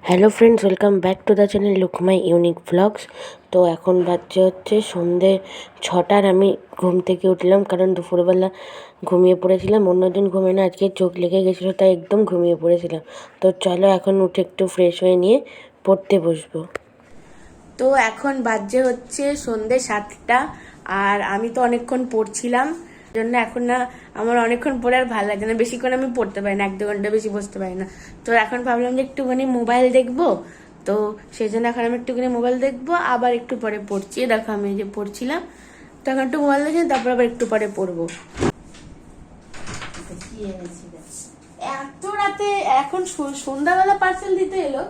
Hello friends, welcome back to the channel look my unique vlogs. তো এখন বাজছে হচ্ছে সন্ধে 6টার। আমি ঘুম থেকে উঠলাম কারণ দুপুরবেলা ঘুমিয়ে পড়েছিলাম। অন্যদিন ঘুমিয়ে না, আজকে চোখ লেগে গেছিলো তাই একদম ঘুমিয়ে পড়েছিলাম। তো চলো এখন উঠে একটু ফ্রেশ হয়ে নিয়ে পড়তে বসবো। তো এখন বাজছে হচ্ছে সন্ধে 7টা, আর আমি তো অনেকক্ষণ পড়ছিলাম জন্য এখন না আমার অনেকক্ষণ পড়ে আর ভালো লাগে না। বেশিক্ষণ আমি পড়তে পারি না, 1-2 ঘন্টা বেশি বসতে পারি না। তো এখন ভাবলাম যে একটুখানি মোবাইল দেখবো, তো সেই জন্য এখন আমি একটুখানি মোবাইল দেখবো, আবার একটু পরে পড়ছি। দেখো আমি যে পড়ছিলাম, তো এখন একটু মোবাইল দেখি, তারপর আবার একটু পরে পড়বো। এত রাতে এখন সন্ধ্যাবেলা পার্সেল দিতে এলো?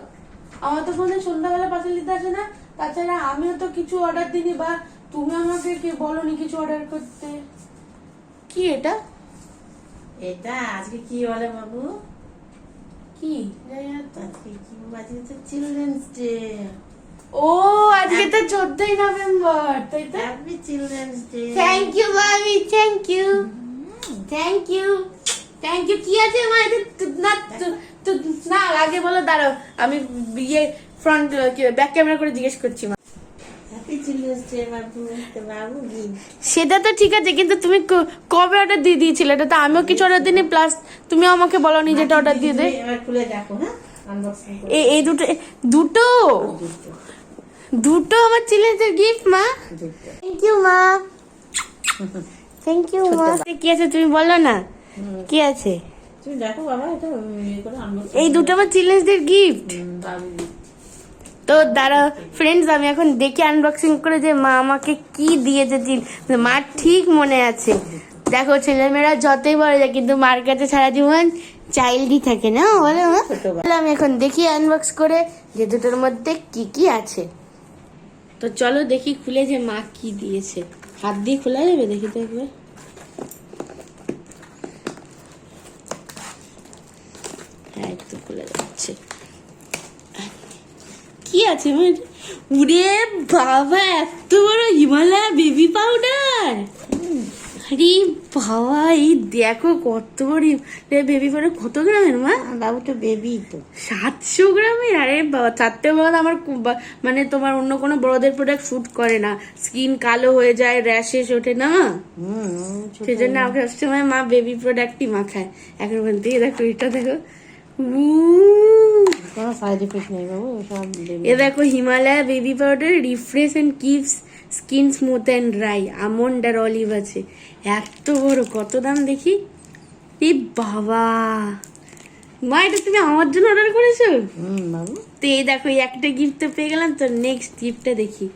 আমার তো ফোনে সন্ধ্যাবেলা পার্সেল দিতে আসে না। তাছাড়া আমিও তো কিছু অর্ডার দিইনি, বা তুমি আমাকে কে বলনি কিছু অর্ডার করতে। কি এটা? এটা আজকে কি বলে বাবু? কি আজকে কি বাজে? তো চিলড্রেন্স ডে। ও আজকে তো 14ই নভেম্বর, তাই তো? Happy children's day. Thank you মামি, thank you, thank you, thank you. কি আছে মা এটা? না আগে বলো, দাঁড়াও আমি ইয়ে ফ্রন্ট ব্যাক ক্যামেরা করে জিজ্ঞেস করছি। হ্যাপি চিলড্রেন্স ডে বাবু। তো বাবু কি? সেটা তো ঠিক আছে, কিন্তু তুমি কবে অর্ডার দিয়ে দিয়েছিলে? এটা তো আমিও কিছু অর্ডার দিইনি, প্লাস তুমি আমাকে বলোনি যেটা অর্ডার দিয়ে দে। এবার খুলে দেখো, হ্যাঁ, আনবক্সিং করে। এই দুটো দুটো দুটো আমার ছেলেদের গিফট মা। থ্যাংক ইউ মা, থ্যাংক ইউ মা। কি আছে তুমি বলো না, কি আছে? তুমি দেখো বাবা, এটা ইয়ে করে আনবক্সিং। এই দুটো আমার ছেলেদের গিফট। বাবু তো দাঁড়া ফ্রেন্ডস, আমি এখন দেখি আনবক্সিং করে যে মা আমাকে কি দিয়েছে। মা ঠিক মনে আছে। দেখো ছেলেমেয়েরা যতই বড় যায়, কিন্তু মার কাছে সারা জীবন চাইল্ডই থাকে না, বলো মা? আমি এখন দেখি আনবক্স করে যে দুটোর মধ্যে কি কি আছে। তো চলো দেখি খুলে যে মা কি দিয়েছে। হাত দিয়ে খোলা যাবে? দেখি তো একবার। হ্যাঁ, একটু খোলা যাচ্ছে। কি আছে? উরে বাবা, এত বড় হিমালয় বেবি পাউডার! আরে বাবা, এই দেখো কত বড় বেবি পাউডার। কত গ্রামের মা? বাবু তো বেবি তো 700 গ্রামের। আরে বাবা, চারটে বড় আমার মানে তোমার অন্য কোনো বড়দের প্রোডাক্ট শুট করে না, স্কিন কালো হয়ে যায়, র্যাশেস ওঠে না মা। সেই জন্য আমাকে সবসময় মা বেবি প্রোডাক্টই মাখায়। এখন বলতে দেখো, এটা দেখো, কোনো সাইড এফেক্ট নেই বাবু, সব এ দেখো Himalaya baby powder refresh and keeps skin smooth and dry, almond আর অলিভ আছে। এত বড়, কত দাম দেখি? এ বাবা মা, এটা তুমি আমার জন্য অর্ডার করেছো? বাবু তো এই দেখো, এই একটা গিফট তো পেয়ে গেলাম। তো নেক্সট গিফটটা দেখি।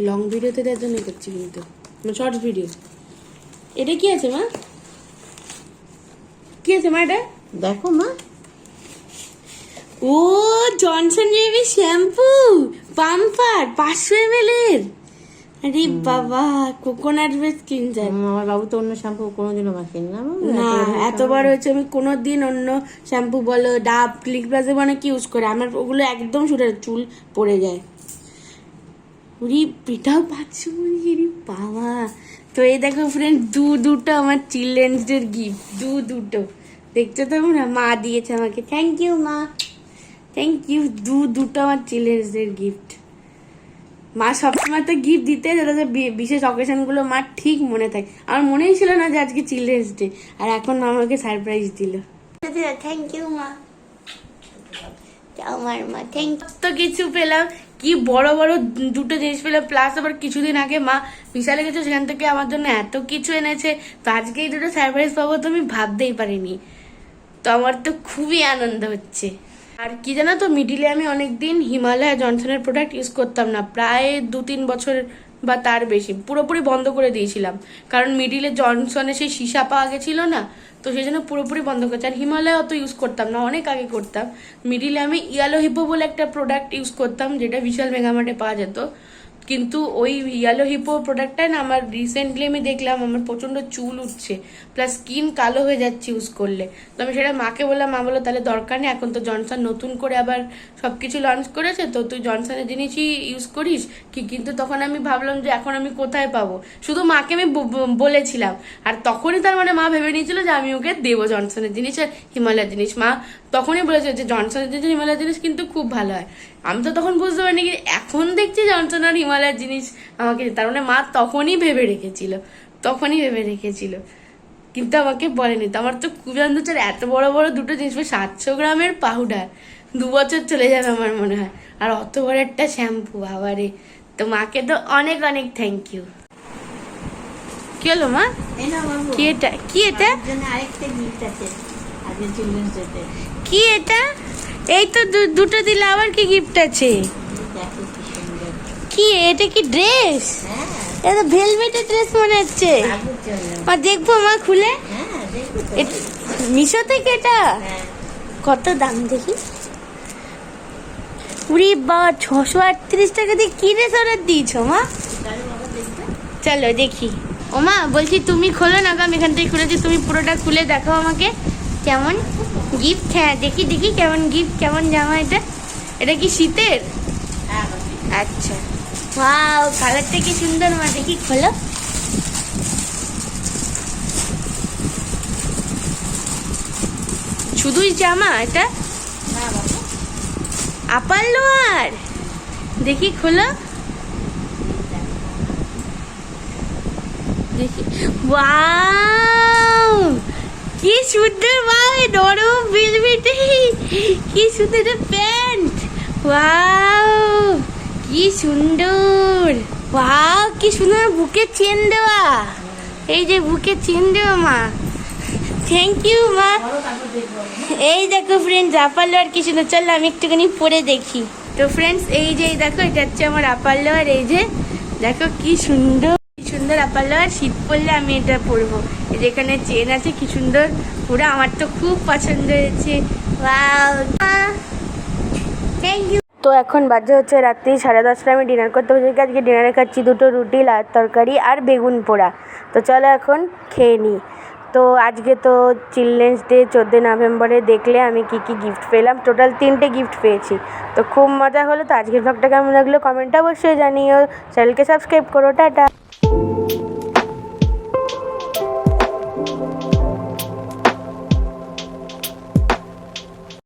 লং ভিডিওতে দেওয়ার জন্য করছি, কিন্তু শর্টস ভিডিও। এটা কি আছে মা? কি আছে মা এটা? দেখো মা। ও Johnson baby shampoo pamper 500 ml এর। আরে বাবা, কোকোনাট বেস ক্লিনজার। আমার বাবু তো অন্য শ্যাম্পু কোনোদিনও মাখেনি না বাবু। না, এতবার হয়েছে আমি কোনোদিন অন্য শ্যাম্পু বলো, ডাব, ক্লিক প্লাসে অনেক ইউজ করে, আমার ওগুলো একদম চুল পড়ে যায়। উরি পিঠাও পাচ্ছ বাবা। তো এই দেখো ফ্রেন্ড, দুটো আমার চিলড্রেন্স ডের গিফট, দুটো দেখছো তোমরা? মা দিয়েছে আমাকে, থ্যাংক ইউ মা, থ্যাংক ইউ। দুটো আমার চিলড্রেন্স ডের গিফট। মা সবসময় তো গিফট দিতে, যেটা বিশেষ অকেশনগুলো মা ঠিক মনে থাকে। আমার মনেই ছিল না যে আজকে চিলড্রেন্স ডে, আর এখন মা আমাকে সারপ্রাইজ দিল। থ্যাংক ইউ মা, আমার মা থ্যাংক। তো কিছু পেলাম, কি বড় বড় দুটো জিনিস পেলাম, প্লাস আবার কিছুদিন আগে মা বিশালে গেছে, সেখান থেকে আমার জন্য এত কিছু এনেছে। তো আজকে এই দুটো সারপ্রাইজ পাবো তো আমি ভাবতেই পারিনি। তো আমার তো খুবই আনন্দ হচ্ছে। আর কি জানো তো, মিডিলে আমি অনেকদিন হিমালয় জনসনের প্রোডাক্ট ইউজ করতাম না, প্রায় 2-3 বছর বা তার বেশি পুরোপুরি বন্ধ করে দিয়েছিলাম। কারণ মিডিলে জনসনে সেই সীসা পাওয়া গেছিল না, তো সেই জন্য পুরোপুরি বন্ধ করছি। আর হিমালয় অত ইউজ করতাম না, অনেক আগে করতাম। মিডিলে আমি ইয়ালো হিপো বলে একটা প্রোডাক্ট ইউজ করতাম, যেটা বিশাল মেগামার্টে পাওয়া যেত। কিন্তু ওই ইয়েলো হিপো প্রোডাক্টটা না আমার রিসেন্টলি আমি দেখলাম আমার প্রচন্ড চুল উঠছে, প্লাস স্কিন কালো হয়ে যাচ্ছে ইউজ করলে। তো আমি সেটা মাকে বললাম, মা বললো তাহলে দরকার নেই, এখন তো জনসন নতুন করে আবার সবকিছু লঞ্চ করেছে, তো তুই জনসনের জিনিসই ইউজ করিস কি। কিন্তু তখন আমি ভাবলাম যে এখন আমি কোথায় পাবো, শুধু মাকে আমি বলেছিলাম, আর তখনই তার মানে মা ভেবে নিয়েছিল যে আমি ওকে দেবো জনসনের জিনিস আর হিমালয়ের জিনিস। মা তখনই বলেছে যে জনসনের জিনিস হিমালয়ের জিনিস কিন্তু খুব ভালো হয়। আমি তো তখন বুঝতে পারিনি, কি এখন দেখছি জনসন আর হিমালয়ের জিনিস আমাকে, তার মানে মা তখনই ভেবে রেখেছিল, কিন্তু আমাকে বলেনি। তো আমার তো খুবই অন্ধচার, এত বড় বড় দুটো জিনিস, 700 গ্রামের পাউডার, 2 বছর চলে যাবে আমার মনে হয়, আর অত বড় একটা শ্যাম্পু, বাবারে। তো মাকে তো অনেক অনেক থ্যাংক ইউ। কি হলো মা? এই নাও বাবু, কি এটা? বাবুর জন্য আরেকটা গিফট আছে আজকে চিলড্রেন্স ডেতে। কি এটা? এই তো দুটো দিলে, আবার কি গিফট আছে? দেখো কি সুন্দর। কি এটা? কি ড্রেস? হ্যাঁ, এটা ভেলভেটের ড্রেস মনে হচ্ছে। বাবুর জন্য। মা দেখবো মা খুলে? হ্যাঁ, দেখো তো। মিশো থেকে এটা হ্যাঁ, কত দাম দেখি? উরি বাবা, 638 টাকা দিয়ে কি ড্রেস অর্ডার দিয়েছো মা? তাহলে বাবা দেখবে। চলো দেখি। ও মা বলছি তুমি খোলো না, আমি এখান থেকে খুলেছি, তুমি পুরোটা খুলে দেখাও আমাকে কেমন গিফট। হ্যাঁ দেখি দেখি কেমন গিফট, কেমন জামা এটা। এটা কি শীতের? হ্যাঁ বাবু। আচ্ছা, ওয়াও, কালারটা কি সুন্দর মা, দেখি খোলো। শুধুই জামা এটা? হ্যাঁ বাবু। আপার লোয়ার, দেখি খোলো দেখি। ওয়াও, কি সুন্দর মা, নরম ভেলভেটে, কি সুন্দর প্যান্ট। ওয়াও, কি সুন্দর। ওয়াও, কি সুন্দর বুকে চেন দেওয়া, এই যে বুকে চেন দেওয়া মা, থ্যাংক ইউ মা। বড় কাপড় দেখবো। এই দেখো ফ্রেন্ডস, আপার লোয়ার কি সুন্দর, চলো আমি একটুখানি পরে দেখি। তো ফ্রেন্ডস এই যে দেখো, এটা হচ্ছে আমার আপার লোয়ার, এই যে দেখো কি সুন্দর, কি সুন্দর আপার লোয়ার। শীত পড়লে আমি এটা পরবো। এই যে এখানে চেন আছে, কি সুন্দর পুরো, আমার তো খুব পছন্দ হয়েছে। Wow, thank you. তো এখন বাজে হচ্ছে রাত্রি 10:30, আমি ডিনার করতে বসেছি। আজকে ডিনারে খাচ্ছি 2টো রুটি, লাল তরকারি আর বেগুন পোড়া। তো চলো এখন খেয়ে নিই। তো আজকে তো চিলড্রেন্স ডে 14 নভেম্বরে দেখলে আমি কি কি গিফট পেলাম, টোটাল 3টে গিফট পেয়েছি। তো খুব মজা হলো। তো আজকের ব্লগটা কেমন লাগলো কমেন্টে অবশ্যই জানিও, চ্যানেলকে সাবস্ক্রাইব করো, টাটা।